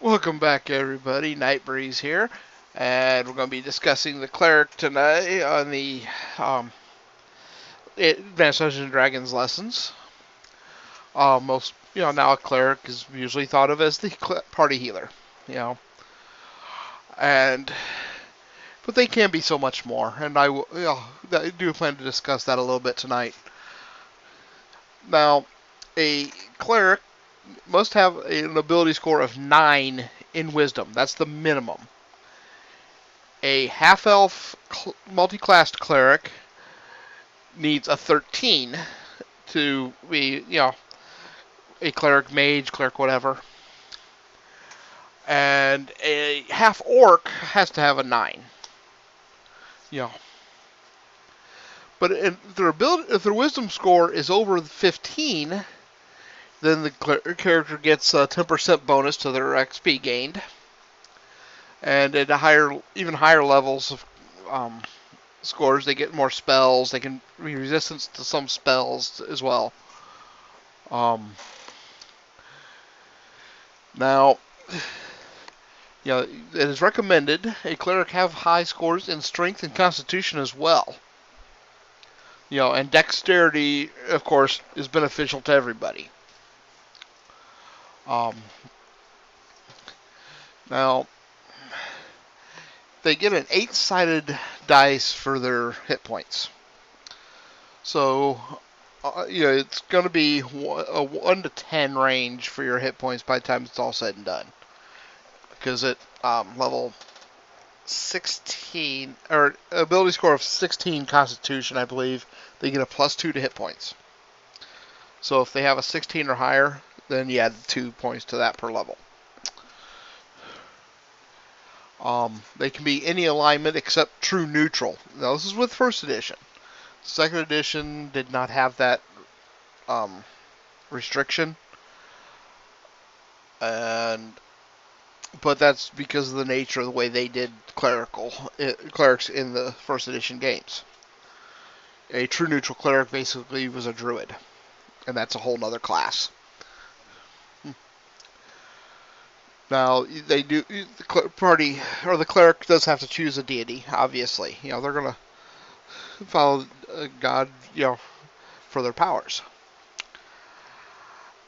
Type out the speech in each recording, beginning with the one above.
Welcome back, everybody. Nightbreeze here, and we're going to be discussing the Cleric tonight on the Advanced Dungeons and Dragons lessons. Most, now a Cleric is usually thought of as the party healer, you know, and but they can be so much more, and I do plan to discuss that a little bit tonight. Now, a Cleric must have an ability score of 9 in Wisdom. That's the minimum. A half-elf multi-classed cleric needs a 13 to be, a cleric, mage, cleric, whatever. And a half-orc has to have a 9. You know. But if their wisdom score is over 15, then the character gets a 10% bonus to their XP gained. And at even higher levels of scores, they get more spells. They can be resistant to some spells as well. Now, it is recommended a cleric have high scores in strength and constitution as well. And dexterity, of course, is beneficial to everybody. Now, they get an 8-sided dice for their hit points. So, it's going to be a 1 to 10 range for your hit points by the time it's all said and done. Because at level 16, or ability score of 16 Constitution, I believe, they get a +2 to hit points. So if they have a 16 or higher, then you add 2 points to that per level. They can be any alignment except true neutral. Now this is with first edition. Second edition did not have that restriction, but that's because of the nature of the way they did clerics in the first edition games. A true neutral cleric basically was a druid, and that's a whole nother class. Now the cleric does have to choose a deity. Obviously, they're gonna follow God, for their powers.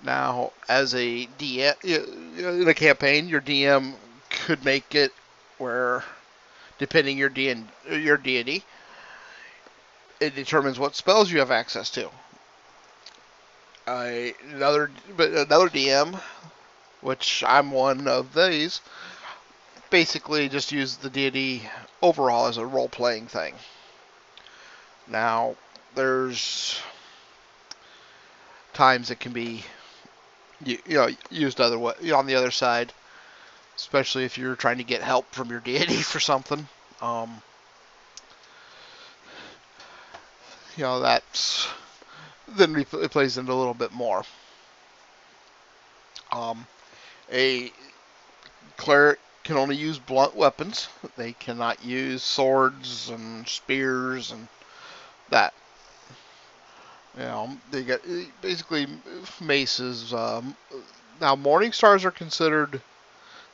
Now, as a DM in a campaign, your DM could make it where, depending your deity, it determines what spells you have access to. Another DM, which I'm one of these, basically just use the deity overall as a role-playing thing. Now, there's times it can be used other way, on the other side, especially if you're trying to get help from your deity for something. That's then it plays into a little bit more. A cleric can only use blunt weapons. They cannot use swords and spears and that. They get basically maces. Now, morning stars are considered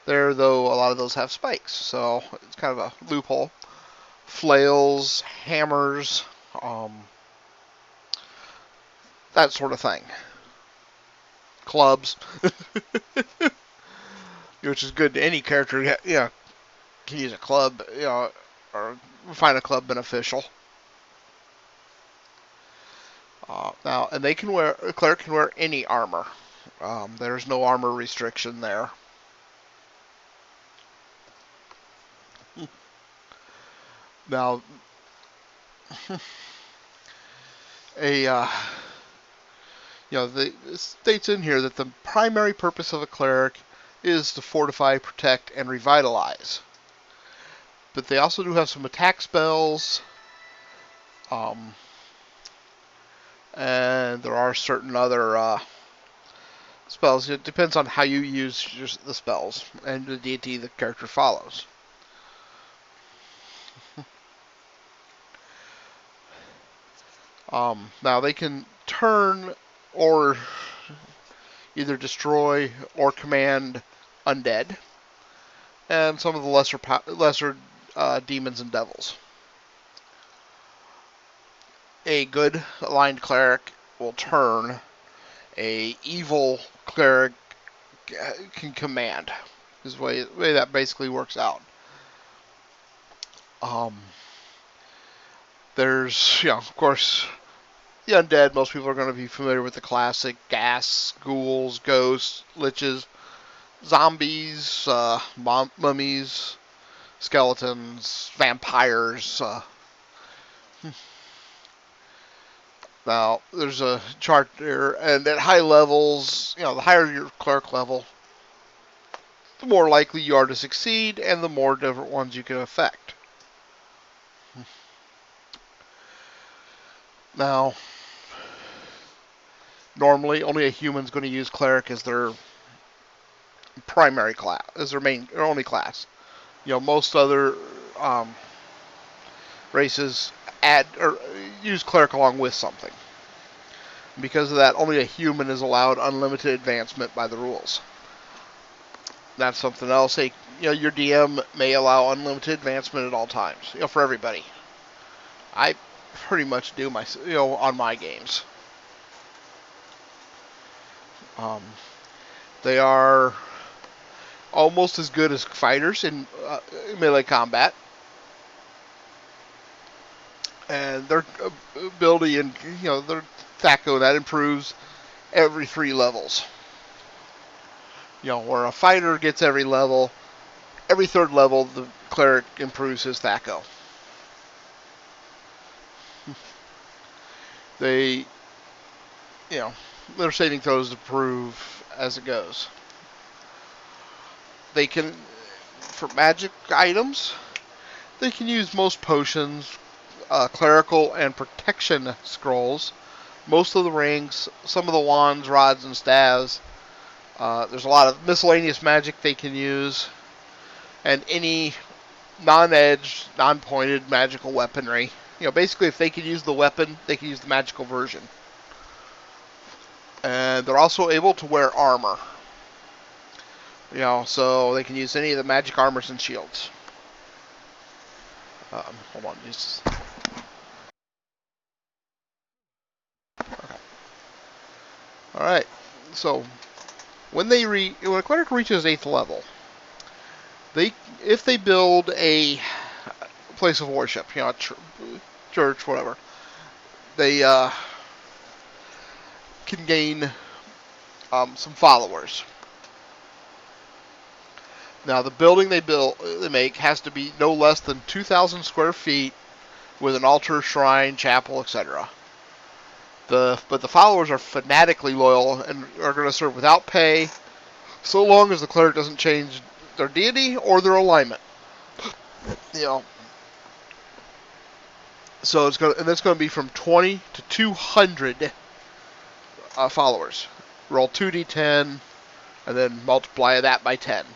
there, though a lot of those have spikes, so it's kind of a loophole. Flails, hammers, that sort of thing. Clubs, which is good to any character. Can use a club, or find a club beneficial. Now, and a cleric can wear any armor. There's no armor restriction there. Now, it states in here that the primary purpose of a cleric is to fortify, protect, and revitalize. But they also do have some attack spells, and there are certain other spells. It depends on how you use the spells and the deity the character follows. Now they can turn or either destroy or command undead. and some of the lesser demons and devils. A good aligned cleric will turn. A evil cleric can command. Is the way that basically works out. There's, of course, the undead. Most people are going to be familiar with the classic ghast, ghouls, ghosts, liches, zombies, mummies, skeletons, vampires. Now, there's a chart there, and at high levels, the higher your cleric level, the more likely you are to succeed, and the more different ones you can affect. Now, normally, only a human's going to use cleric as their primary class, as their only class. Most other races add or use cleric along with something. Because of that, only a human is allowed unlimited advancement by the rules. That's something else. Hey, your DM may allow unlimited advancement at all times. For everybody. I pretty much do on my games. They are almost as good as fighters in melee combat. And their ability and their THAC0 that improves every 3 levels. Where a fighter gets every level, every 3rd level the cleric improves his THAC0. They, their saving throws improve as it goes. They can, for magic items, they can use most potions, clerical and protection scrolls, most of the rings, some of the wands, rods, and staves. There's a lot of miscellaneous magic they can use, and any non-edged, non-pointed magical weaponry. Basically, if they can use the weapon, they can use the magical version. And they're also able to wear armor. So they can use any of the magic armors and shields. Hold on, just. Okay. All right. So when a cleric reaches 8th level, if they build a place of worship, a church, whatever, they can gain some followers. Now, the building they make has to be no less than 2,000 square feet with an altar, shrine, chapel, etc. But the followers are fanatically loyal and are going to serve without pay, so long as the cleric doesn't change their deity or their alignment. So that's going to be from 20 to 200 followers. Roll 2d10 and then multiply that by 10.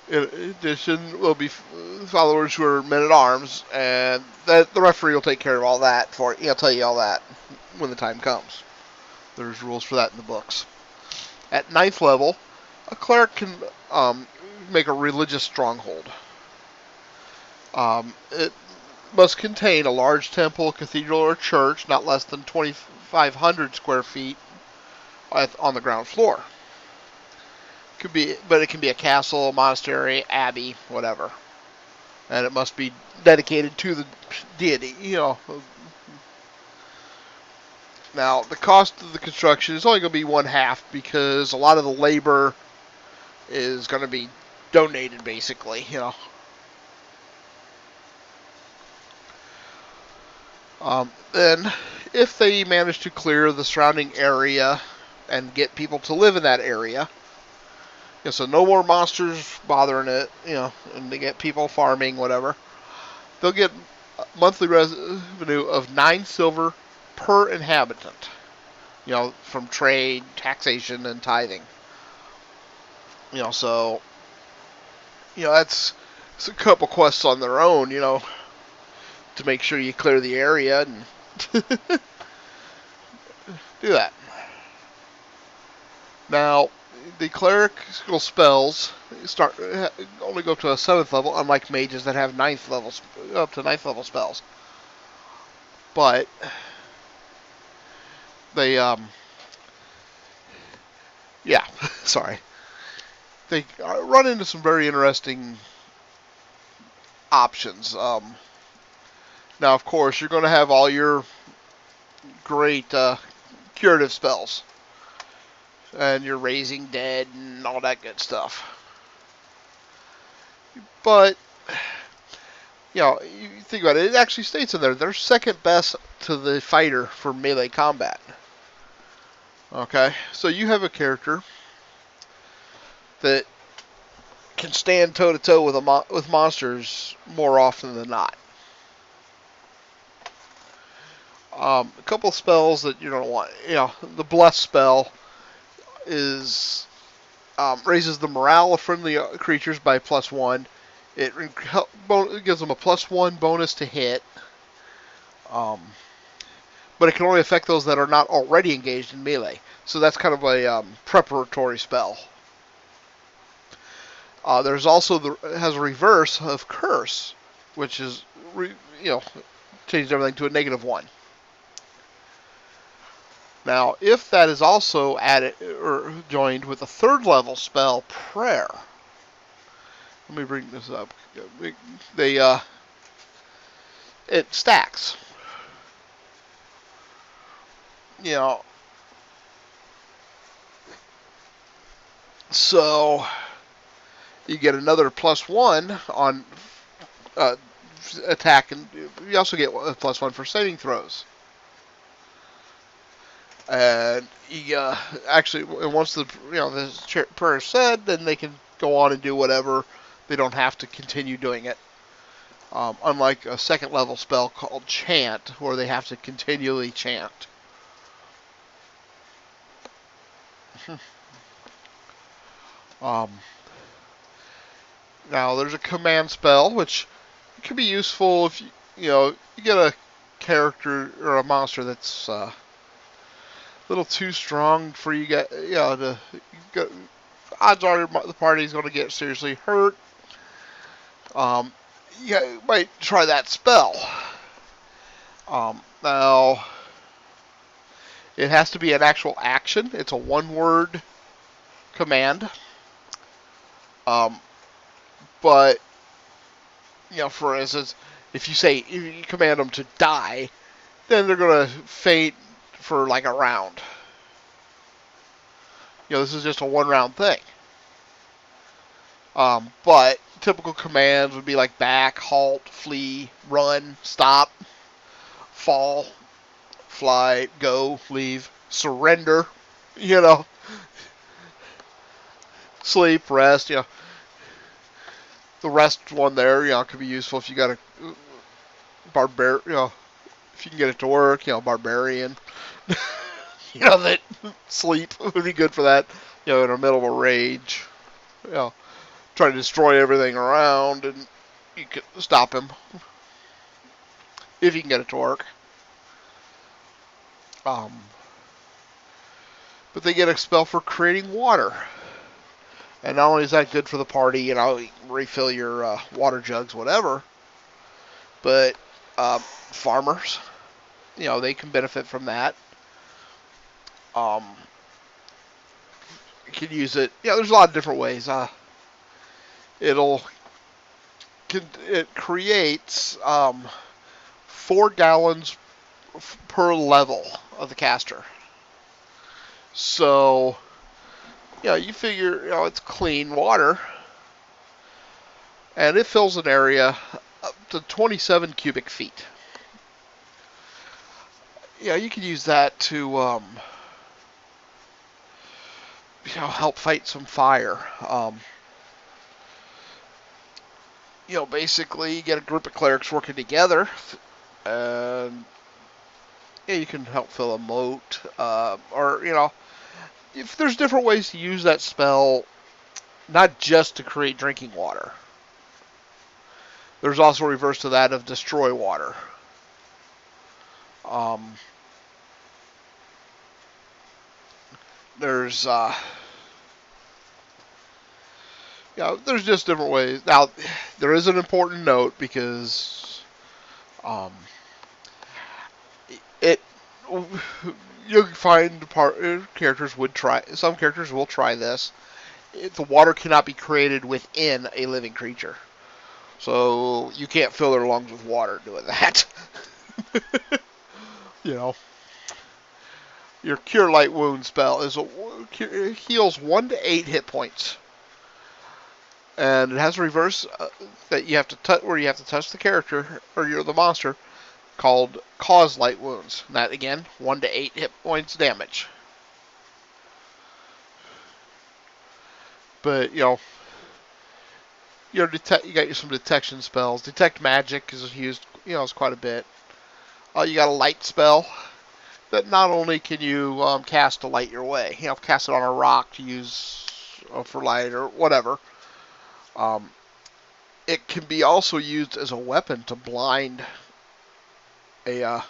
In addition, will be followers who are men-at-arms, and the referee will take care of all that for you. I'll tell you all that when the time comes. There's rules for that in the books. At 9th level, a cleric can make a religious stronghold. It must contain a large temple, cathedral, or church, not less than 2,500 square feet on the ground floor. But it can be a castle, a monastery, abbey, whatever. And it must be dedicated to the deity, Now, the cost of the construction is only going to be 1/2 because a lot of the labor is going to be donated, basically, Then, if they manage to clear the surrounding area and get people to live in that area, so no more monsters bothering it, and they get people farming, whatever. They'll get monthly revenue of 9 silver per inhabitant, from trade, taxation, and tithing. So, that's a couple quests on their own, to make sure you clear the area and do that. Now, the clerical spells start only go up to a 7th level, unlike mages that have up to ninth level spells. But they yeah, sorry, they run into some very interesting options. Now, of course, you're going to have all your great curative spells and your raising dead and all that good stuff. But you think about it, it actually states in there they're second best to the fighter for melee combat. Okay, so you have a character that can stand toe to toe with monsters more often than not. A couple of spells that you don't want. The bless spell is raises the morale of friendly creatures by +1. It gives them a +1 bonus to hit. But it can only affect those that are not already engaged in melee. So that's kind of a preparatory spell. There's also has a reverse of curse, which is changes everything to a -1. Now, if that is also added or joined with a 3rd level spell, prayer. Let me bring this up. It stacks. So you get another +1 on attack, and you also get a +1 for saving throws. And actually, once the prayer is said, then they can go on and do whatever. They don't have to continue doing it. Unlike a 2nd level spell called chant, where they have to continually chant. Now there's a command spell, which can be useful if you get a character or a monster that's a little too strong for you to go. Odds are the party's going to get seriously hurt. You might try that spell. Now it has to be an actual action. It's a 1-word command. But for instance, if you command them to die, then they're gonna faint for like a round. This is just a 1-round thing. But typical commands would be like back, halt, flee, run, stop, fall, fly, go, leave, surrender. Sleep, rest. The rest one there, could be useful if you got a if you can get it to work, barbarian. That sleep would be good for that, in the middle of a rage. Try to destroy everything around, and you can stop him if you can get it to work. But they get a spell for creating water. And not only is that good for the party, refill your water jugs, whatever, but farmers, they can benefit from that. You can use it. There's a lot of different ways. It creates 4 gallons per level of the caster. So you figure, it's clean water, and it fills an area up to 27 cubic feet. You can use that to, help fight some fire. Basically, you get a group of clerics working together, and you can help fill a moat, or, if there's different ways to use that spell, not just to create drinking water. There's also a reverse to that of destroy water. There's Yeah, there's just different ways. Now, there is an important note because um, it you'll find characters would try. Some characters will try this. The water cannot be created within a living creature, so you can't fill their lungs with water doing that. you know, your Cure Light Wound spell heals 1 to 8 hit points, and it has a reverse that you have to where you have to touch the character or the monster, called Cause Light Wounds. And that again, 1 to 8 hit points damage. But you got some detection spells. Detect Magic is used, it's quite a bit. You got a light spell that not only can you cast to light your way, cast it on a rock to use for light or whatever. It can be also used as a weapon to blind a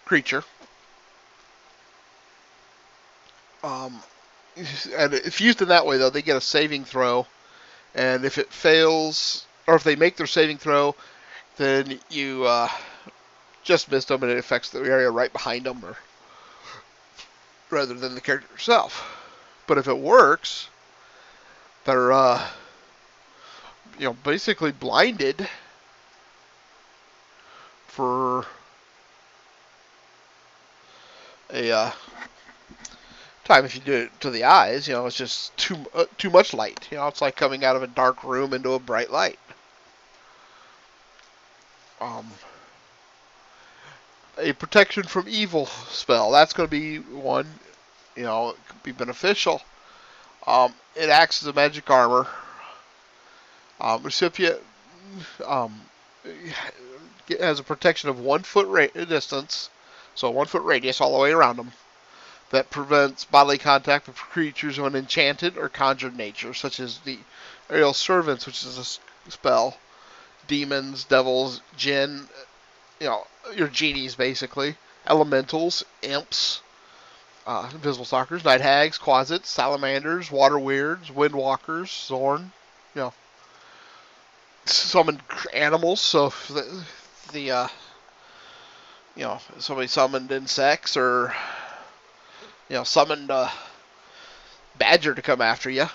creature. And if used in that way, though, they get a saving throw. And if it fails, or if they make their saving throw, then you just missed them and it affects the area right behind them, or rather than the character itself. But if it works, they're basically blinded for a time. If you do it to the eyes, it's just too much light. It's like coming out of a dark room into a bright light. A protection from evil spell. That's going to be one. It could be beneficial. It acts as a magic armor. Recipient has a protection of 1 foot distance, so 1 foot radius all the way around them, that prevents bodily contact with creatures of an enchanted or conjured nature, such as the aerial servants, which is a spell, demons, devils, jinn, your genies basically, elementals, imps, invisible stalkers, night hags, quasits, salamanders, water weirds, windwalkers, zorn, summon animals. So if somebody summoned insects or summoned a badger to come after you,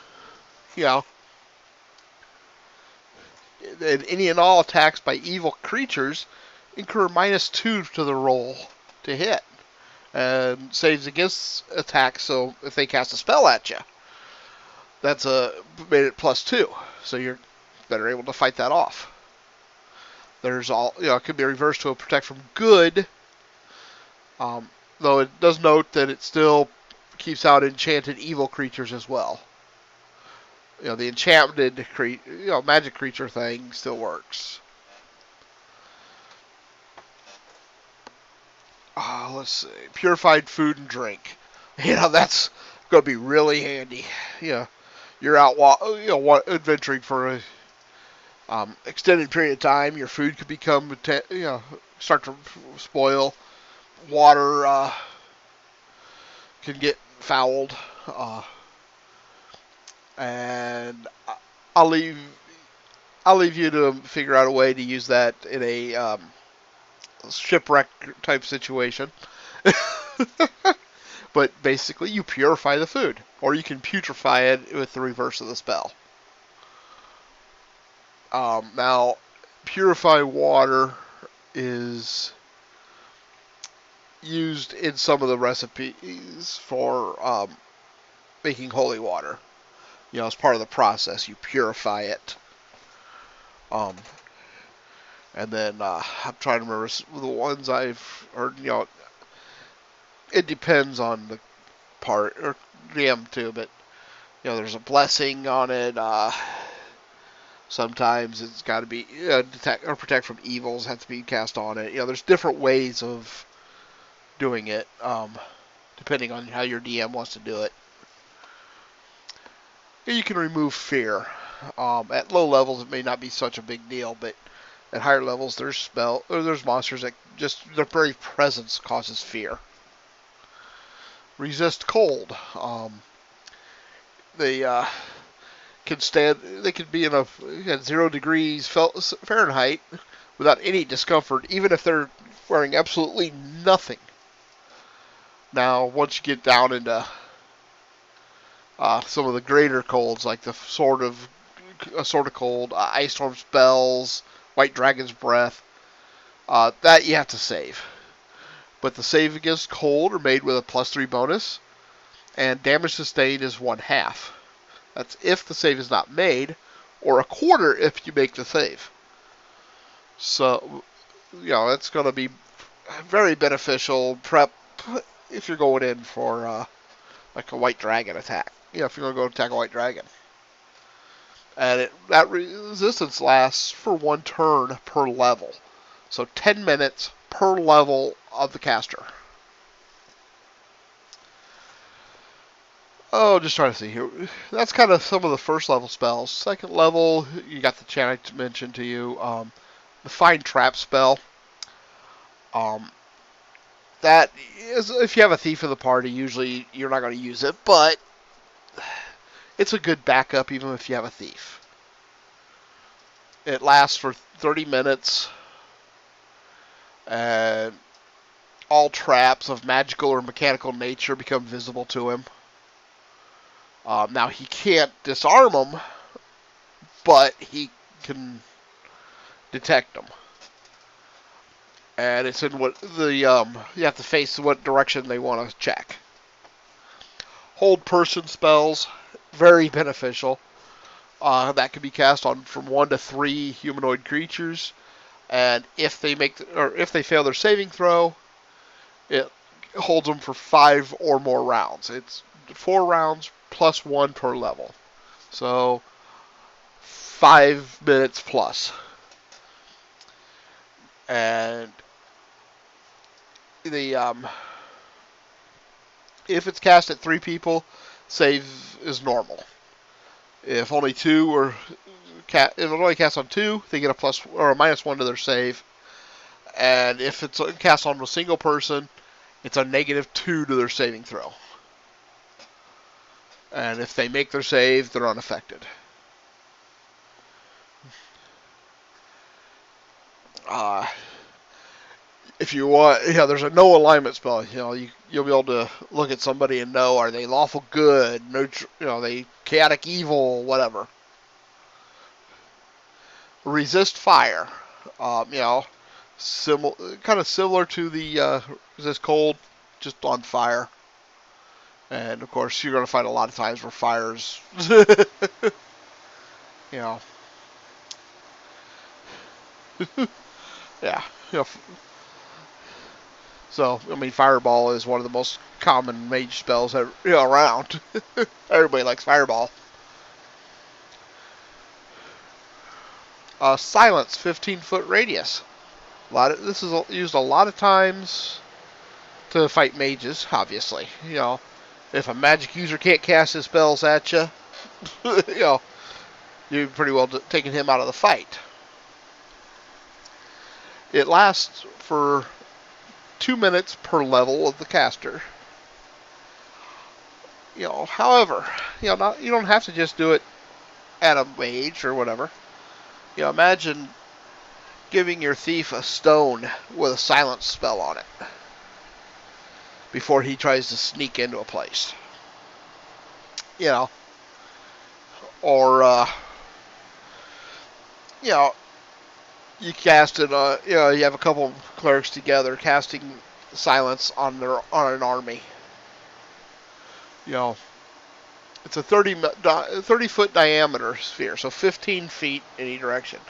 and any and all attacks by evil creatures incur -2 to the roll to hit, and saves against attacks. So if they cast a spell at you, that's made it +2, so you're better able to fight that off. There's it could be reversed to a protect from good, though it does note that it still keeps out enchanted evil creatures as well. The enchanted magic creature thing still works. Let's see. Purified food and drink. That's going to be really handy. You're out adventuring for a extended period of time. Your food could become start to spoil. Water can get fouled. And I'll leave you to figure out a way to use that in a shipwreck type situation. But basically, you purify the food, or you can putrefy it with the reverse of the spell. Now, purify water is used in some of the recipes for making holy water. As part of the process, you purify it. And then I'm trying to remember the ones I've heard. It depends on the part or DM too, but there's a blessing on it. Sometimes it's got to be detect or protect from evils have to be cast on it. There's different ways of doing it, depending on how your DM wants to do it. You can remove fear. At low levels, it may not be such a big deal, but at higher levels, there's monsters that just their very presence causes fear. Resist cold. They can stand. They can be in at 0 degrees Fahrenheit without any discomfort, even if they're wearing absolutely nothing. Now, once you get down into some of the greater colds, like the sort of cold, ice storm spells, white dragon's breath, that you have to save. But the save against cold are made with a +3 bonus, and damage sustained is 1/2. That's if the save is not made, or 1/4 if you make the save. So, that's going to be very beneficial prep if you're going in for like a white dragon attack. If you're going to go attack a white dragon. And that resistance lasts for 1 turn per level. So 10 minutes per level of the caster. Oh, just trying to see here. That's kind of some of the first level spells. Second level, you got the chant I mentioned to you. The Find Trap spell. That is, if you have a thief in the party, usually you're not going to use it, but it's a good backup even if you have a thief. It lasts for 30 minutes, and all traps of magical or mechanical nature become visible to him. Now, he can't disarm them, but he can detect them. And it's in what you have to face what direction they want to check. Hold person spells, very beneficial. That can be cast on from 1 to 3 humanoid creatures, and if they fail their saving throw, it holds them for 5 or more rounds. It's 4 rounds plus 1 per level, so 5 minutes plus. And if it's cast at 3 people, save is normal. If only 2 or if it only casts on 2, they get a plus or a -1 to their save. And if it's cast on a single person, it's a -2 to their saving throw. And if they make their save, they're unaffected. If you want, there's a no alignment spell. You'll be able to look at somebody and know, are they lawful good, they chaotic evil, whatever. Resist fire. Kind of similar to the resist cold, just on fire. And of course, you're going to find a lot of times where fires, yeah, So, Fireball is one of the most common mage spells around. Everybody likes Fireball. Silence, 15-foot radius. This is used a lot of times to fight mages, obviously. If a magic user can't cast his spells at you, you're pretty well taking him out of the fight. It lasts for 2 minutes per level of the caster. However, you don't have to just do it at a mage or whatever. Imagine giving your thief a stone with a silence spell on it before he tries to sneak into a place. Or you cast it. You have a couple clerics together casting silence on an army. It's a 30-foot diameter sphere, so 15 feet in any direction.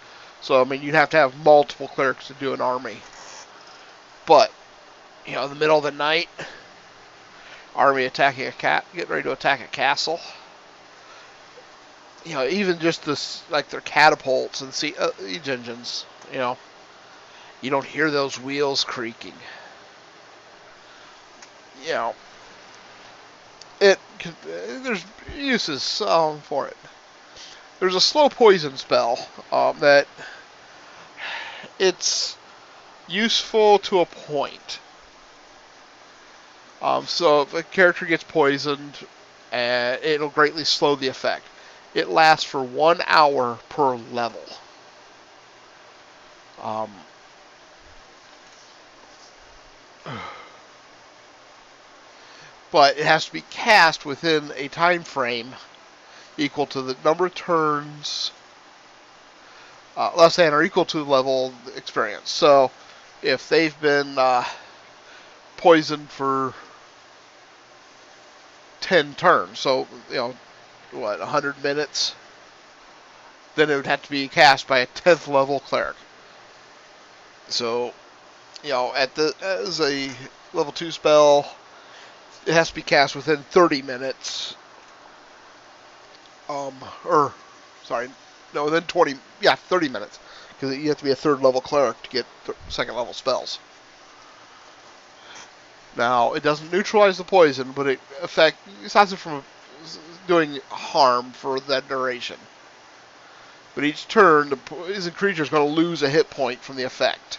So you'd have to have multiple clerics to do an army. But in the middle of the night, army attacking getting ready to attack a castle. Even just this, like their catapults and siege engines. You don't hear those wheels creaking. There's uses for it. There's a slow poison spell that it's useful to a point. So if a character gets poisoned, it'll greatly slow the effect. It lasts for 1 hour per level. But it has to be cast within a time frame equal to the number of turns less than or equal to the level of experience. So if they've been poisoned for 10 turns, so, 100 minutes, then it would have to be cast by a 10th level cleric. So, as a level 2 spell, it has to be cast within 30 minutes. Within 30 minutes. Because you have to be a 3rd level cleric to get 2nd level spells. Now, it doesn't neutralize the poison, but it stops it from doing harm for that duration. But each turn, the poison creature is going to lose a hit point from the effect.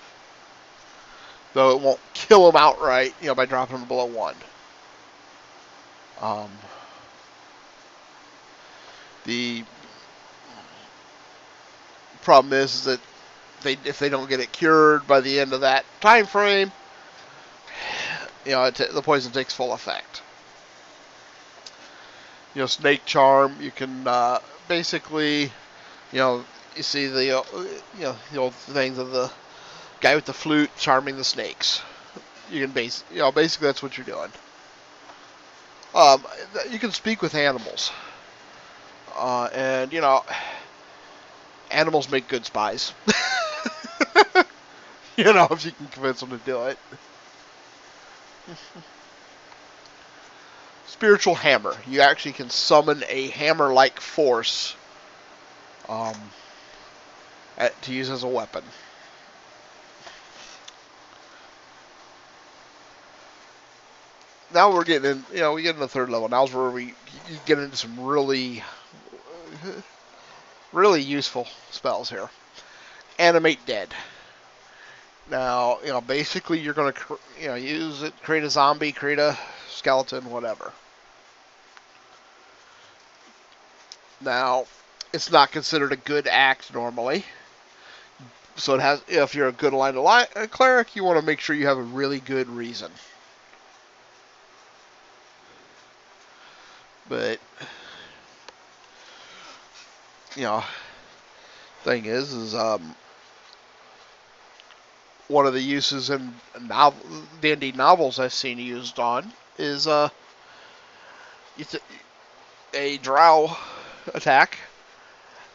Though it won't kill him outright, by dropping him below 1. The problem is that if they don't get it cured by the end of that time frame, the poison takes full effect. Snake charm, you can basically, you see the old things of the guy with the flute charming the snakes. You can basically that's what you're doing. You can speak with animals, and animals make good spies. If you can convince them to do it. Spiritual hammer. You actually can summon a hammer-like force to use as a weapon. Now we're getting in, we get in the 3rd level. Now's where you get into some really, really useful spells here. Animate dead. Now, basically you're going to, use it, create a zombie, create a skeleton, whatever. Now, it's not considered a good act normally. So it has, if you're a good cleric, you want to make sure you have a really good reason. But, thing is one of the uses in D&D novels I've seen used on is it's a drow attack.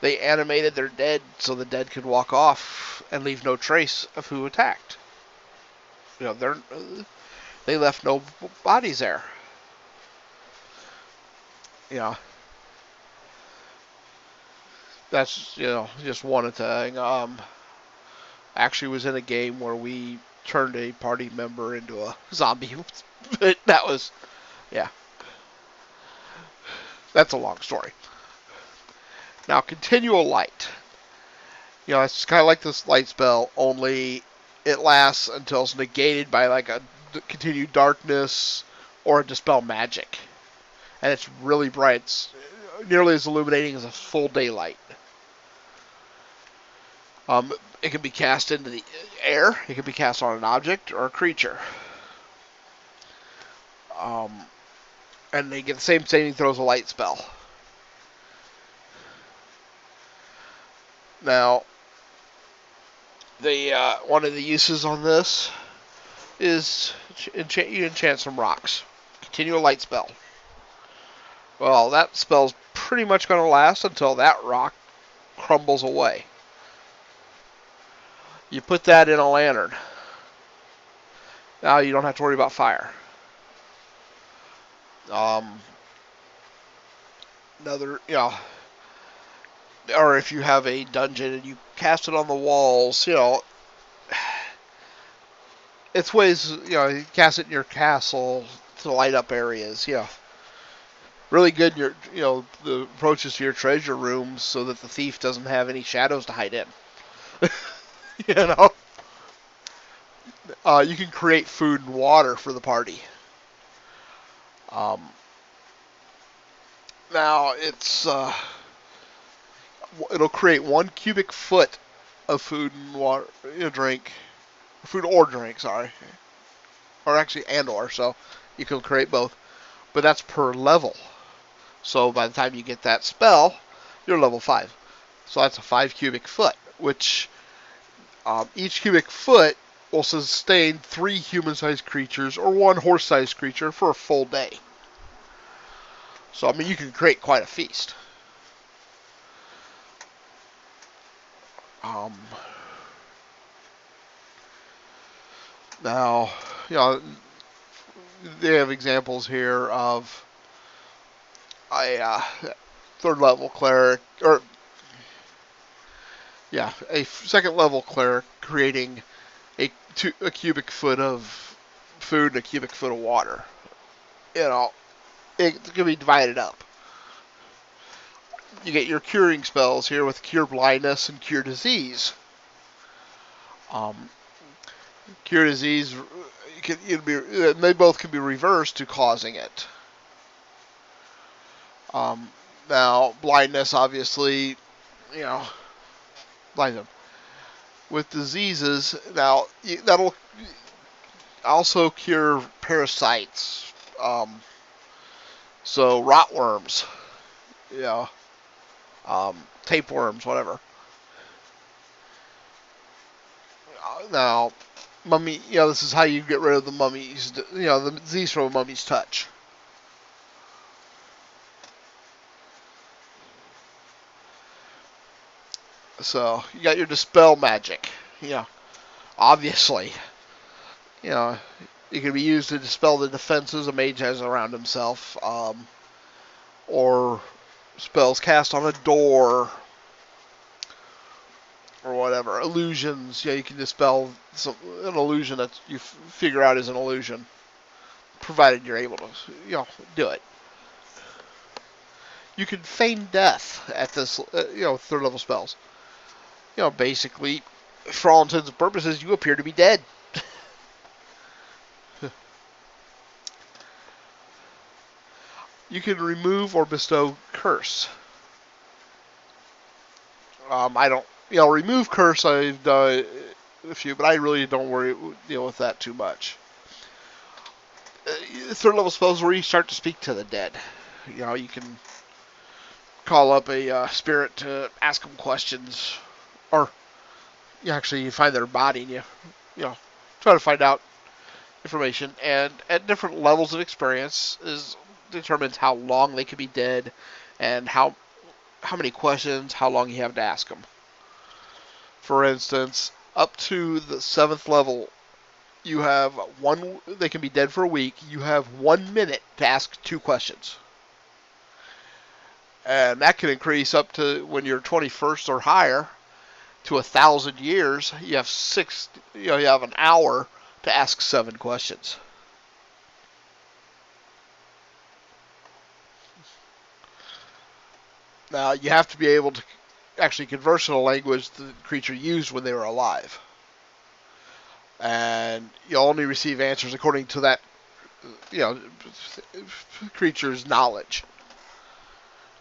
They animated their dead so the dead could walk off and leave no trace of who attacked. They left no bodies there. That's just one thing. Actually was in a game where we turned a party member into a zombie. But that was, that's a long story. Now, continual light. It's kind of like this light spell, only it lasts until it's negated by like a continued darkness or a dispel magic. And it's really bright. It's nearly as illuminating as a full daylight. It can be cast into the air. It can be cast on an object or a creature. And they get the same saving throws a light spell. Now, one of the uses on this is you enchant some rocks. Continual light spell. Well, that spell's pretty much going to last until that rock crumbles away. You put that in a lantern. Now you don't have to worry about fire. Or if you have a dungeon and you cast it on the walls, it's ways, you cast it in your castle to light up areas, Really good in your, the approaches to your treasure rooms so that the thief doesn't have any shadows to hide in. You can create food and water for the party. Now, it's it'll create 1 cubic foot of food and water, drink, food or drink, sorry, or actually or, so you can create both. But that's per level. So by the time you get that spell, you're level 5. So that's a 5 cubic foot, which each cubic foot will sustain 3 human-sized creatures or 1 horse-sized creature for a full day. So, I mean, you can create quite a feast. Now, they have examples here of a 3rd level cleric, or a 2nd level cleric creating a cubic foot of food and a cubic foot of water. It can be divided up. You get your curing spells here with cure blindness and cure disease. Cure disease, they both can be reversed to causing it. Now, blindness, obviously, blind them. With diseases, now, that'll also cure parasites. So, rotworms, tapeworms, whatever. Now, mummy, this is how you get rid of the mummies, the disease from a mummy's touch. So, you got your dispel magic. Obviously. It can be used to dispel the defenses a mage has around himself. Or spells cast on a door. Or whatever. Illusions. You can dispel an illusion that you figure out is an illusion. Provided you're able to, do it. You can feign death at this, 3rd level spells. Basically, for all intents and purposes, you appear to be dead. You can remove or bestow curse. I don't, remove curse I've done a few, but I really don't deal with that too much. 3rd level spells where you start to speak to the dead. You can call up a spirit to ask them questions, or you find their body and you try to find out information. And at different levels of experience determines how long they could be dead and how many questions, how long you have to ask them. For instance, up to the 7th level, you have they can be dead for a week. You have 1 minute to ask 2 questions. And that can increase up to, when you're 21st or higher, to 1,000 years. You have you have an hour to ask 7 questions. Now, you have to be able to actually converse in a language the creature used when they were alive. And you'll only receive answers according to that, creature's knowledge.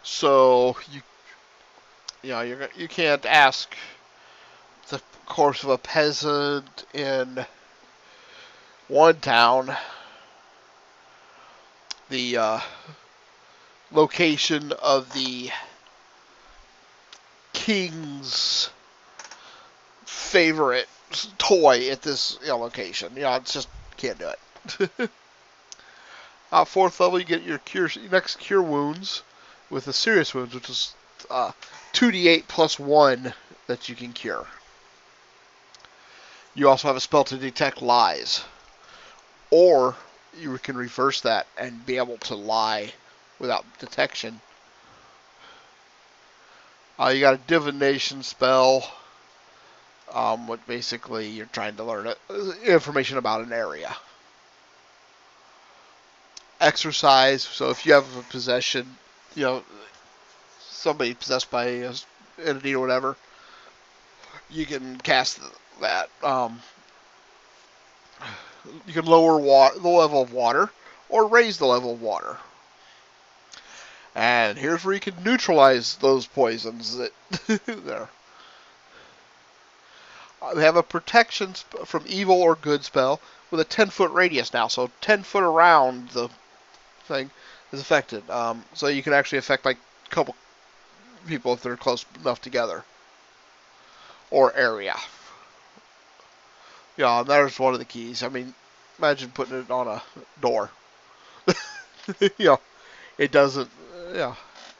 So, you can't ask the course of a peasant in one town the location of the king's favorite toy at this location. It's just can't do it. 4th level, you get your next cure wounds with the serious wounds, which is 2d8 plus 1 that you can cure. You also have a spell to detect lies, or you can reverse that and be able to lie without detection. You got a divination spell, what basically you're trying to learn information about an area. Exorcise, so if you have a possession, somebody possessed by an entity or whatever, you can cast that. You can lower the level of water or raise the level of water. And here's where you can neutralize those poisons that there. They have a protection from evil or good spell with a 10-foot radius now, so 10 foot around the thing is affected. So you can actually affect like a couple people if they're close enough together. Or area. Yeah, and there's one of the keys. I mean, imagine putting it on a door. It doesn't.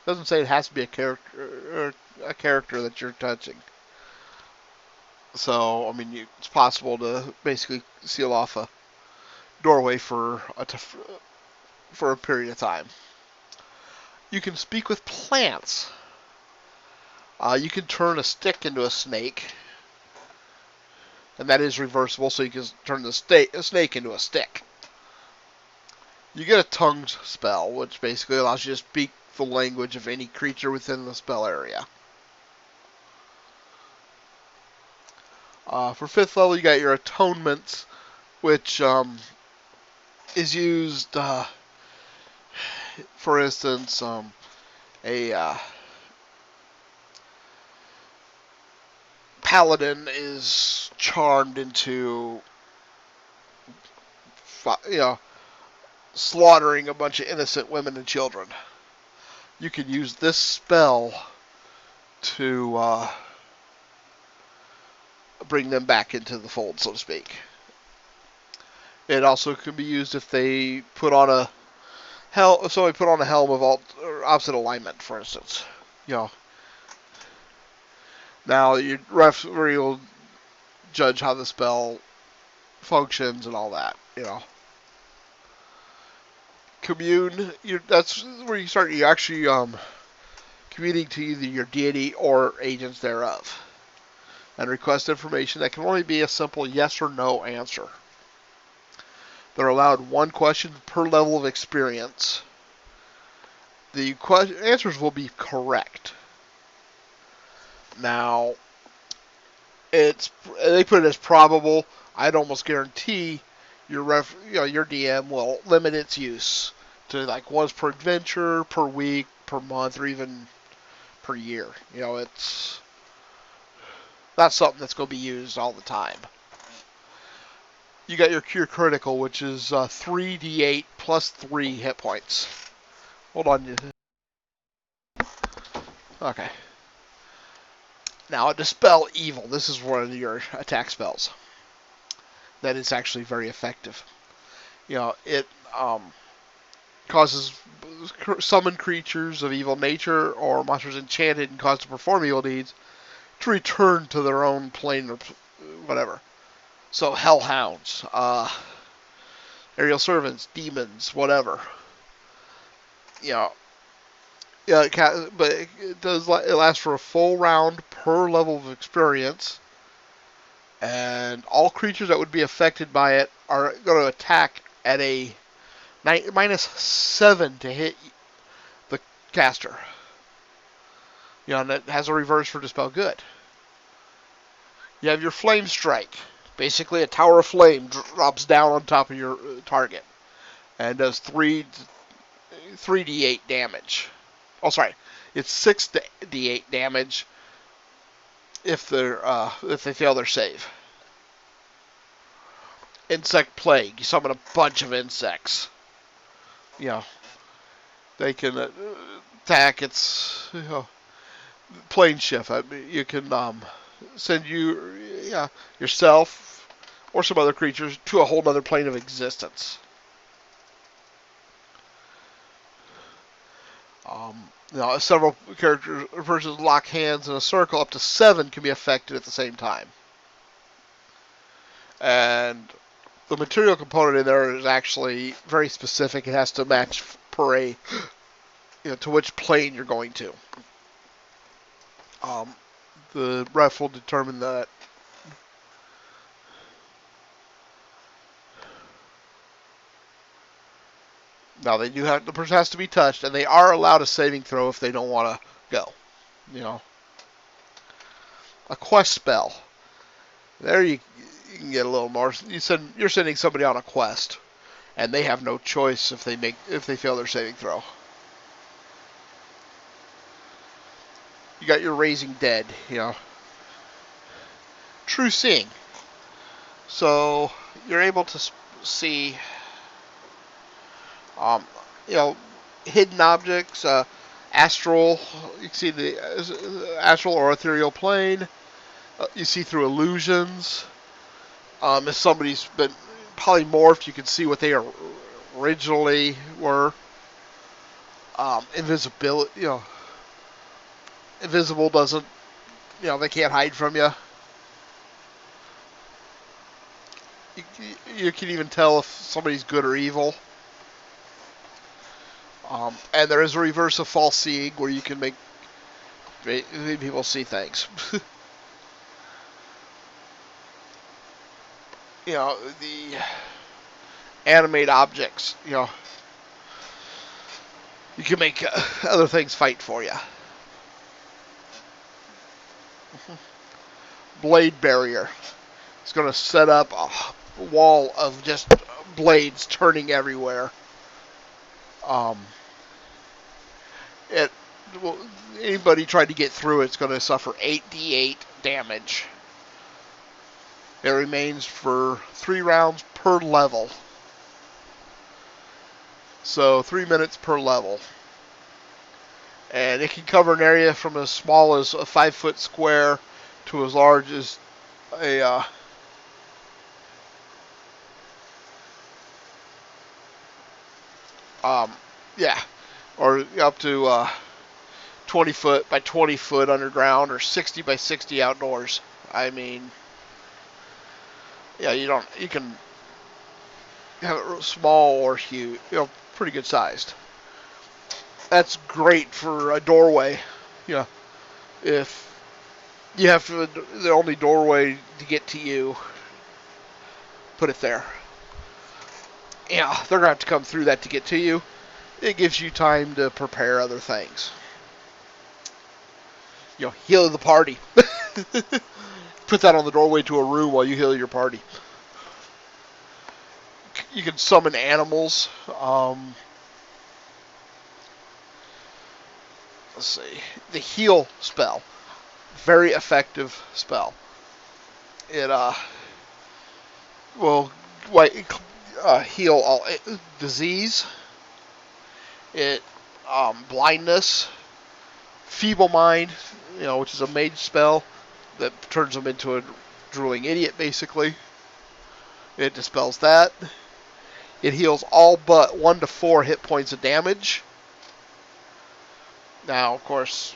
Doesn't say it has to be a character that you're touching. So, I mean, it's possible to basically seal off a doorway for a period of time. You can speak with plants. You can turn a stick into a snake, and that is reversible, so you can turn the snake into a stick. You get a tongued spell, which basically allows you to speak the language of any creature within the spell area. For 5th level, you got your atonements, which is used, for instance, a paladin is charmed into, slaughtering a bunch of innocent women and children. You can use this spell to bring them back into the fold, so to speak. It also can be used if they put on a somebody put on a helm of opposite alignment, for instance. Now your referee will judge how the spell functions and all that. Commune. That's where you start. You actually communicating to either your deity or agents thereof, and request information that can only be a simple yes or no answer. They're allowed one question per level of experience. The answers will be correct. Now, they put it as probable. I'd almost guarantee your DM will limit its use to like once per adventure, per week, per month, or even per year. It's not something that's going to be used all the time. You got your Cure Critical, which is 3d8 plus 3 hit points. Hold on. Okay. Now, Dispel Evil. This is one of your attack spells. That is actually very effective. It causes summon creatures of evil nature or monsters enchanted and caused to perform evil deeds to return to their own plane or whatever. So hellhounds, aerial servants, demons, whatever. But it lasts for a full round per level of experience, and all creatures that would be affected by it are going to attack at a -7 to hit the caster. And it has a reverse for Dispel Good. You have your Flame Strike. Basically, a tower of flame drops down on top of your target and does 3d8 damage. Oh, sorry, it's 6d8 damage if they fail their save. Insect Plague. You summon a bunch of insects. They can attack. It's plane shift. You can send yourself or some other creatures to a whole other plane of existence. Several characters versus lock hands in a circle. Up to 7 can be affected at the same time. And the material component in there is actually very specific. It has to match to which plane you're going to. The ref will determine that. Now the person has to be touched, and they are allowed a saving throw if they don't want to go. A quest spell. There you can get a little more. You're sending somebody on a quest, and they have no choice if they fail their saving throw. You got your raising dead, true seeing. So you're able to see, um, you know, hidden objects, astral. You can see the astral or ethereal plane. You see through illusions. If somebody's been polymorphed, you can see what they originally were. Invisibility, invisible doesn't, they can't hide from you. You can even tell if somebody's good or evil. And there is a reverse of false seeing where you can make people see things. The animate objects, you can make other things fight for you. Blade barrier. It's going to set up a wall of just blades turning everywhere. Anybody tried to get through it's going to suffer 8d8 damage. It remains for 3 rounds per level. So 3 minutes per level. And it can cover an area from as small as a 5-foot square to as large as a or up to 20 foot by 20 foot underground or 60 by 60 outdoors. I mean, you can have it small or huge, pretty good sized. That's great for a doorway. If you have to, the only doorway to get to you, put it there. They're going to have to come through that to get to you. It gives you time to prepare other things. Heal the party. Put that on the doorway to a room while you heal your party. You can summon animals. Let's see. The heal spell. Very effective spell. It will heal all disease. It blindness, feeble mind, which is a mage spell that turns them into a drooling idiot, basically. It dispels that. It heals all but 1 to 4 hit points of damage. Now, of course,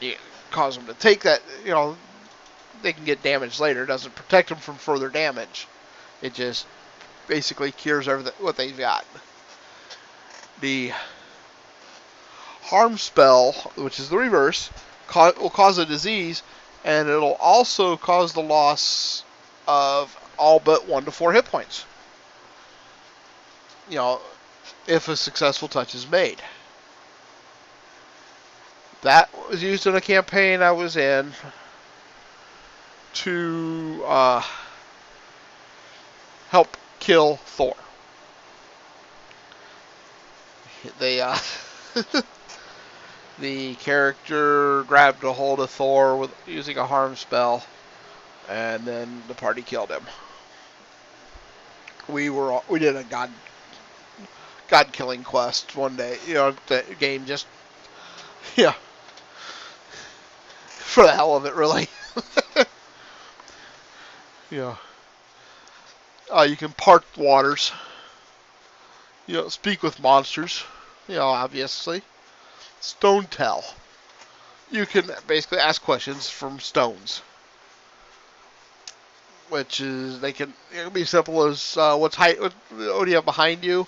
you cause them to take that, they can get damaged later. It doesn't protect them from further damage. It just basically cures everything what they've got. The harm spell, which is the reverse, will cause a disease, and it'll also cause the loss of all but 1 to 4 hit points. If a successful touch is made. That was used in a campaign I was in to help kill Thor. The character grabbed a hold of Thor using a harm spell, and then the party killed him. We did a god killing quest one day. The game just for the hell of it, really. You can part waters. Speak with monsters. Obviously. Stone tell. You can basically ask questions from stones. Which is, it can be simple as, what do you have behind you?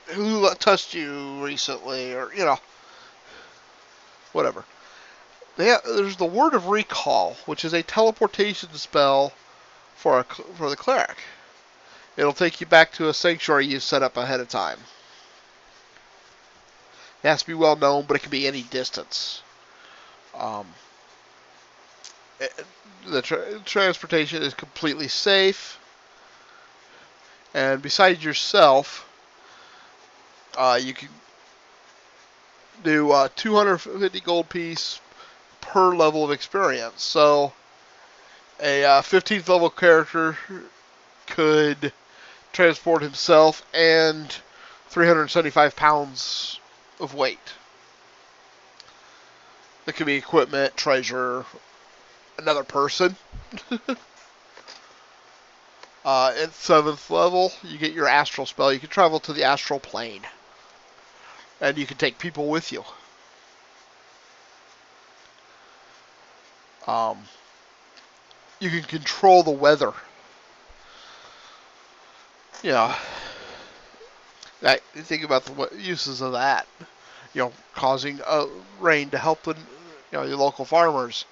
Who touched you recently, or, whatever. There's the Word of Recall, which is a teleportation spell for the Cleric. It'll take you back to a sanctuary you set up ahead of time. It has to be well known, but it can be any distance. The transportation is completely safe. And besides yourself, You can do 250 gold piece per level of experience. So a 15th level character could transport himself and 375 pounds of weight. It could be equipment, treasure, another person. At 7th level, you get your astral spell. You can travel to the astral plane. And you can take people with you. You can control the weather. Yeah. You think about the uses of that. Causing rain to help your local farmers.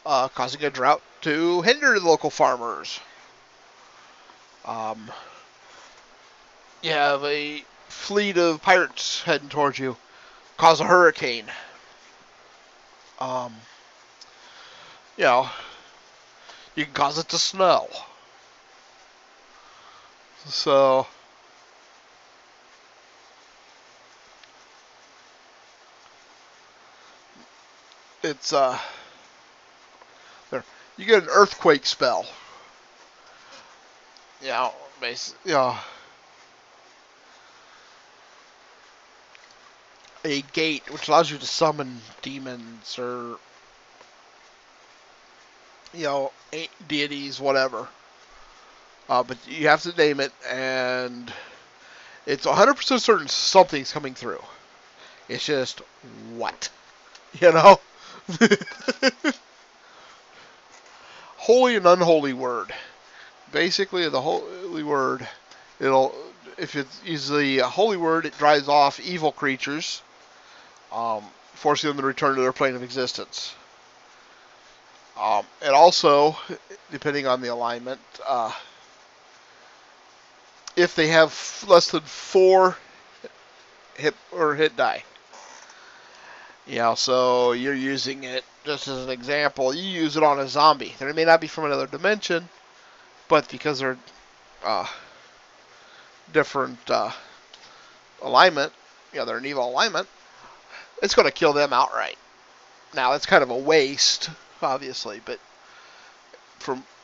Causing a drought to hinder the local farmers. You have a fleet of pirates heading towards you. Cause a hurricane. You can cause it to snow. So it's there. You get an earthquake spell. Basically, a gate which allows you to summon demons or deities, whatever. But you have to name it, and it's 100% certain something's coming through. It's just what, Holy and unholy word. Basically, the holy word, if it uses the holy word, it drives off evil creatures, forcing them to return to their plane of existence. And also, depending on the alignment, if they have less than 4 hit die. So you're using it just as an example. You use it on a zombie. They may not be from another dimension, but because they're different alignment, they're an evil alignment, it's going to kill them outright. Now, that's kind of a waste, obviously, but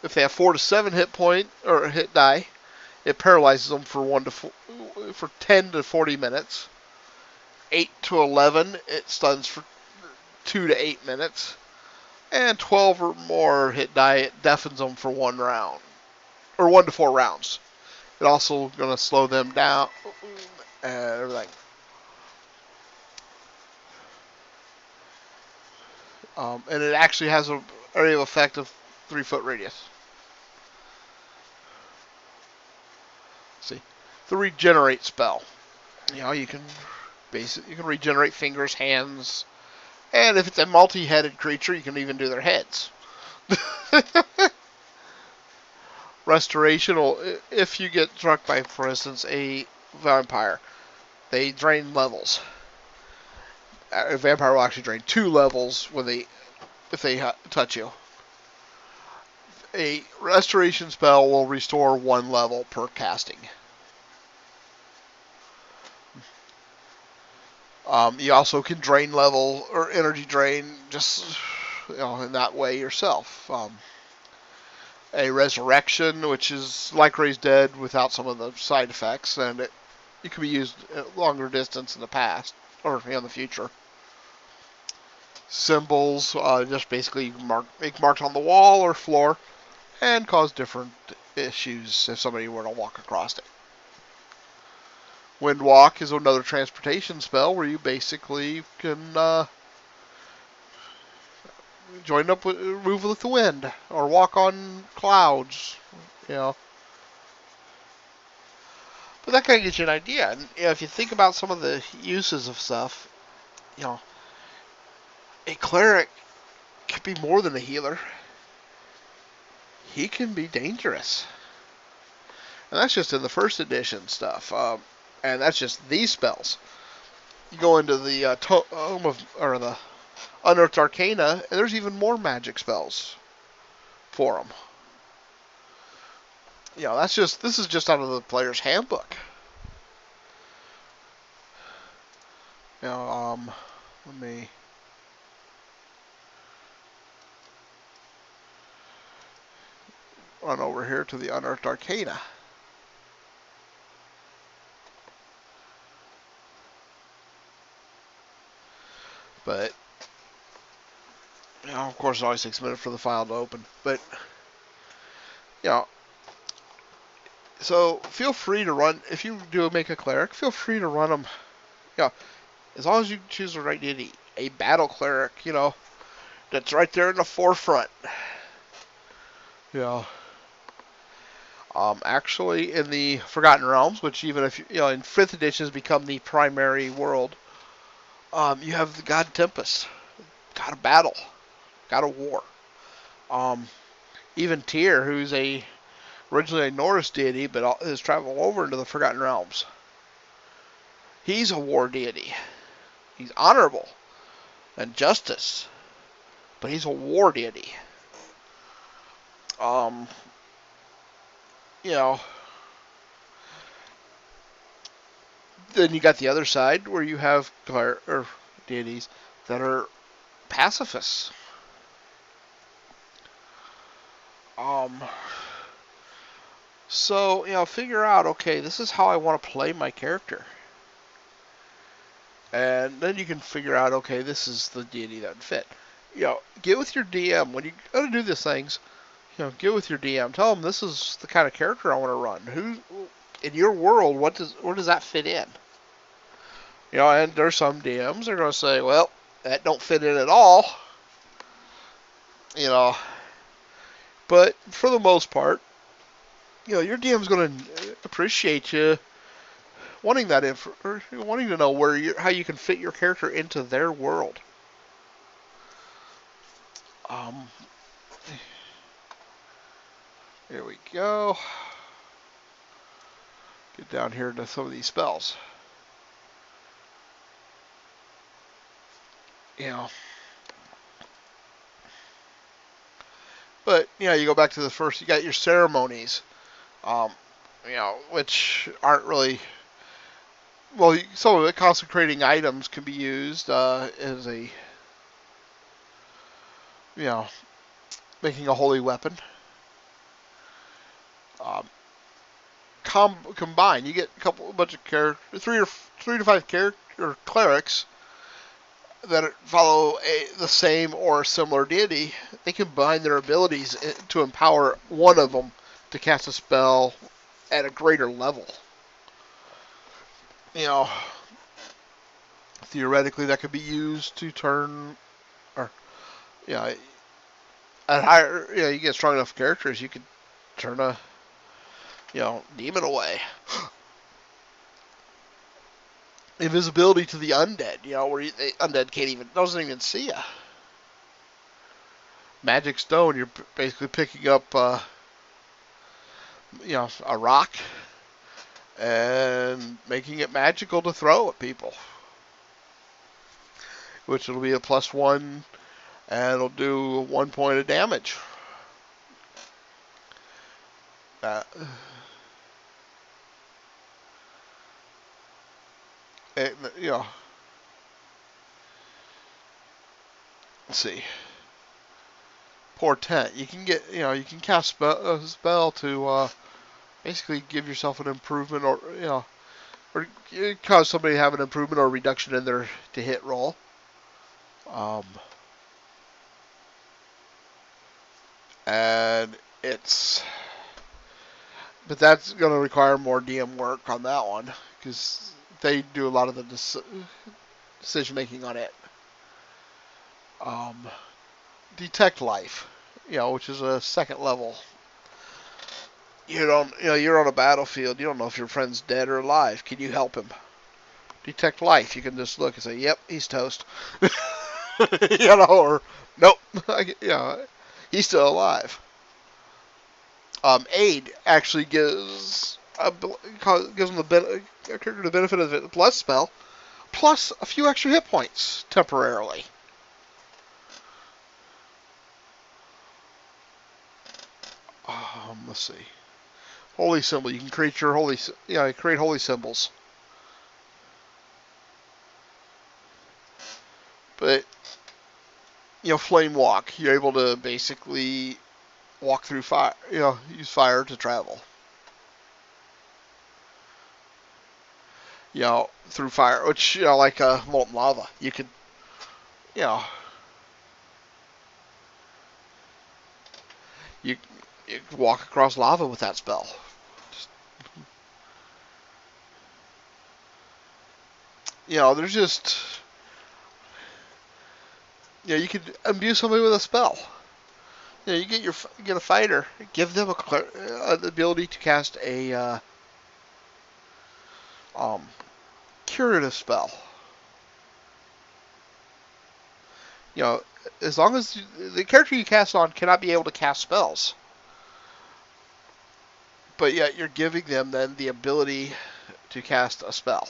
if they have 4 to 7 hit point or hit die, it paralyzes them for 10 to 40 minutes. 8 to 11, it stuns for 2 to 8 minutes. And 12 or more hit die, it deafens them for 1 round. Or 1 to 4 rounds. It also going to slow them down and everything. And it actually has an area of effect of 3-foot radius. See, the regenerate spell. You can regenerate fingers, hands, and if it's a multi-headed creature, you can even do their heads. Restoration will, if you get struck by, for instance, a vampire, they drain levels. A vampire will actually drain 2 levels if they touch you. A restoration spell will restore 1 level per casting. You also can drain level or energy drain just in that way yourself. A resurrection, which is like Raise Dead without some of the side effects, and it can be used at longer distance in the past or in the future. Symbols, just basically you can make marks on the wall or floor and cause different issues if somebody were to walk across it. Windwalk is another transportation spell where you basically can move with the wind or walk on clouds, But that kind of gives you an idea. And if you think about some of the uses of stuff, a cleric could be more than a healer. He can be dangerous. And that's just in the 1st edition stuff. And that's just these spells. You go into the Tome or the Unearthed Arcana, and there's even more magic spells for them. This is just out of the player's handbook. You know, let me. Run over here to the Unearthed Arcana. But, you know, of course, it always takes a minute for the file to open. But, you know, so feel free to run, if you do make a cleric, feel free to run them, you know, as long as you choose the right deity. A battle cleric, you know, that's right there in the forefront. You know, actually, in the Forgotten Realms, which even if, you know, in 5th edition has become the primary world, you have the god Tempest, god of battle, god of war. Even Tyr, who's originally a Norse deity, but has traveled over into the Forgotten Realms. He's a war deity. He's honorable and justice, but he's a war deity. You know, then you got the other side where you have deities that are pacifists. So, you know, figure out, okay, this is how I want to play my character. And then you can figure out, okay, this is the deity that would fit. You know, get with your DM. When you go to do these things, you know, get with your DM. Tell them this is the kind of character I want to run. Who, in your world, where does that fit in? You know, and there's some DMs that are going to say, well, that don't fit in at all. You know, but for the most part, you know, your DM's going to appreciate you wanting that or wanting to know how you can fit your character into their world. Here we go. Get down here to some of these spells. You know, but you know, you go back to the first. You got your ceremonies, you know, which aren't really. Well, some of the consecrating items can be used as a, you know, making a holy weapon. Combine, you get a bunch of three to five clerics that follow the same or similar deity. They combine their abilities to empower one of them to cast a spell at a greater level. You know, theoretically, that could be used to turn, or you know, at higher. You know, you get strong enough characters, you could turn a, you know, demon away. Invisibility to the undead, you know, where the undead doesn't even see you. Magic stone, you're basically picking up, you know, a rock and making it magical to throw at people, which will be a +1, and it'll do 1 point of damage. You know, let's see. Portent. You can get, you know, you can cast a spell to basically give yourself an improvement, or you know, or cause somebody to have an improvement or reduction in their to hit roll. And but that's going to require more DM work on that one, because they do a lot of the decision making on it. Detect life, you know, which is a 2nd level. You know, you're on a battlefield. You don't know if your friend's dead or alive. Can you help him? Detect life. You can just look and say, "Yep, he's toast," you know, or "Nope, you know, he's still alive." Aid actually gives them the character the benefit of a bless spell, plus a few extra hit points temporarily. Let's see. Holy symbol. You can create your create holy symbols. But flame walk. You're able to basically walk through fire. Use fire to travel. Through fire, which like molten lava. You could, you know, you, you could walk across lava with that spell. There's just, you could imbue somebody with a spell. You get a fighter, give them the ability to cast a curative spell. As long as the character you cast on cannot be able to cast spells, but yet you're giving them then the ability to cast a spell.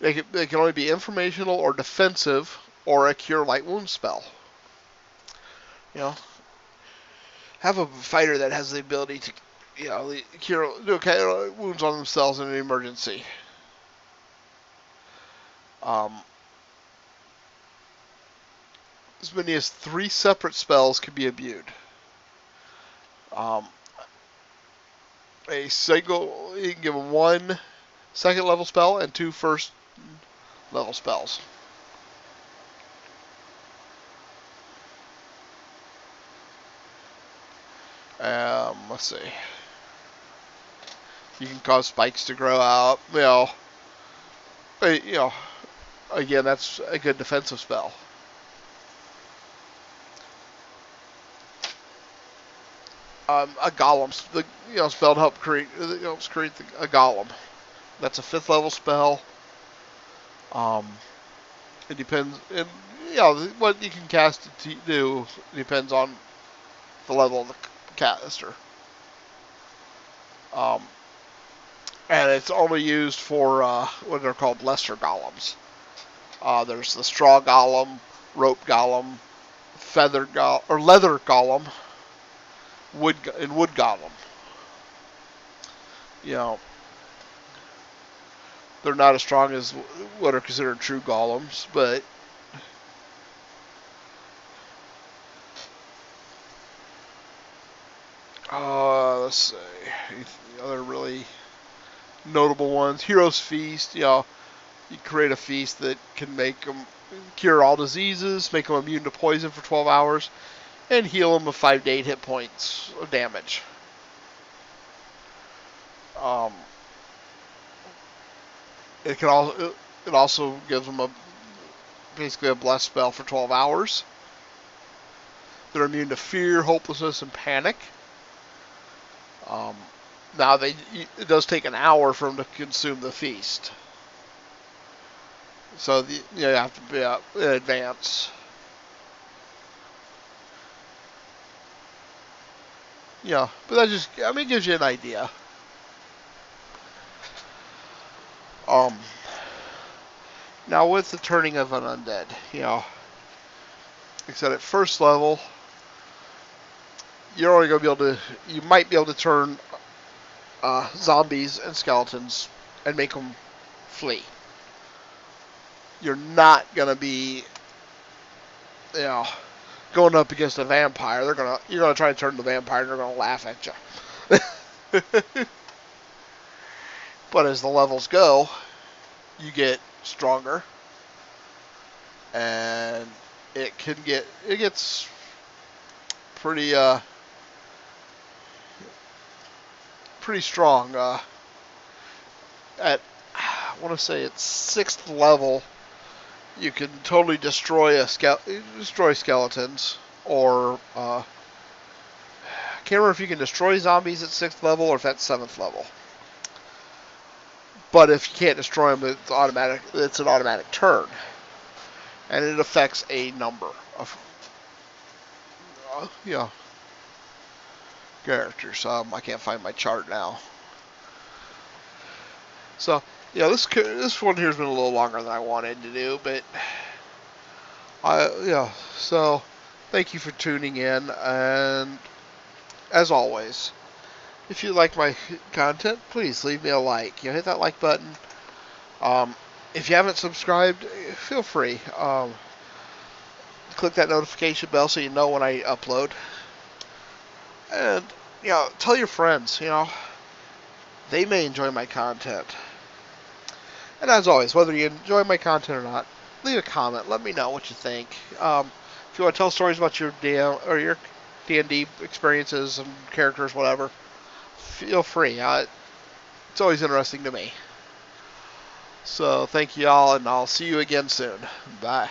They can only be informational or defensive or a cure light wound spell. Have a fighter that has the ability to cure wounds on themselves in an emergency. As many as 3 separate spells can be imbued. You can give them 1 second level spell and 2 first level spells. Let's see. You can cause spikes to grow out. Again, that's a good defensive spell. A golem, spell to help create a golem. That's a 5th level spell. It depends, and what you can cast it to do depends on the level of the caster. And it's only used for what are called lesser golems. There's the straw golem, rope golem, feather golem, or leather golem, wood golem. They're not as strong as what are considered true golems, but let's see. The other really notable ones. Hero's Feast. You create a feast that can make them cure all diseases, make them immune to poison for 12 hours, and heal them with 5 to 8 hit points of damage. It also gives them basically a blessed spell for 12 hours. They're immune to fear, hopelessness, and panic. Now it does take an hour for them to consume the feast, so you have to be in advance. But that just gives you an idea. Now with the turning of an undead, like I said, at first level, you're only going to be able to. You might be able to turn zombies and skeletons and make them flee. You're not gonna be, going up against a vampire. You're gonna try to turn the vampire, and they're gonna laugh at you. But as the levels go, you get stronger, and it gets pretty strong. I want to say it's 6th level, you can totally destroy skeletons, or I can't remember if you can destroy zombies at 6th level or if that's 7th level. But if you can't destroy them, it's automatic. It's an automatic turn, and it affects a number of characters. I can't find my chart now. So this one here has been a little longer than I wanted to do, but so thank you for tuning in, and as always, If you like my content, please leave me a like. Hit that like button. If you haven't subscribed, feel free. Click that notification bell so you know when I upload. And, tell your friends, they may enjoy my content. And as always, whether you enjoy my content or not, leave a comment. Let me know what you think. If you want to tell stories about your DM or your D&D experiences and characters, whatever, feel free. It's always interesting to me. So thank you all, and I'll see you again soon. Bye.